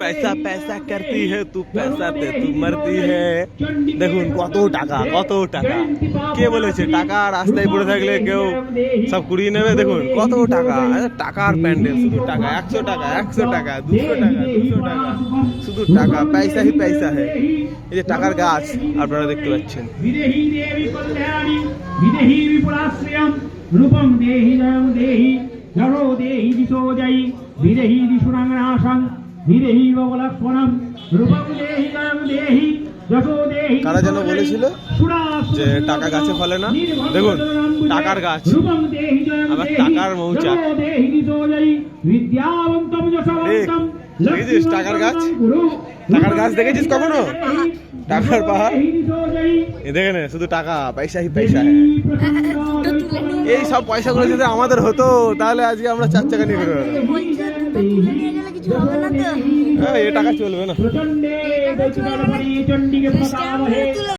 पैसा पैसा करती है तू पैसाতে तू मरती है। দেখুন কত টাকা কে বলেছে টাকা রাস্তায় পড়ে থাকলে কেউ সব কুড়িয়ে নেবে। দেখুন কত টাকা, টাকার প্যান্ডেল, শুধু টাকা, 100 টাকা 100 টাকা 200 টাকা 200 টাকা, শুধু টাকা, পয়সা হি পয়সা है। এই যে টাকার গাছ আপনারা দেখতে পাচ্ছেন। বিদেহী দেবী কল্যাণী বিদেহী বিপুলাশ্রয়ম রূপং দেহি জয়ং দেহি জড়ো দেহি দিশোজয়ী বিদেহী দিশুরাংনাশং বিদেহী ববলক্ষ্মণম রূপং দেহি জয়ং দেহি যশো দেহি। কারা যেন বলেছিল যে টাকা গাছে ফলে না। দেখুন টাকার গাছ, রূপং দেহি জয়ং আবার দেহি টাকার মৌচাক। জড়ো দেহি দিশোজয়ী বিদ্যাবন্তম যশবন্তম। দেখেছিস টাকার গাছ? টাকার গাছ দেখেছিস কখনো? টাকার পাহাড় এ দেখে নে, শুধু টাকা, পয়সা হি পয়সা है। এই সব পয়সাগুলো যদি আমাদের হতো তাহলে আজকে আমরা 4 চাকা নিয়ে ঘুরে বেড়াতাম। এই টাকা চলবে না।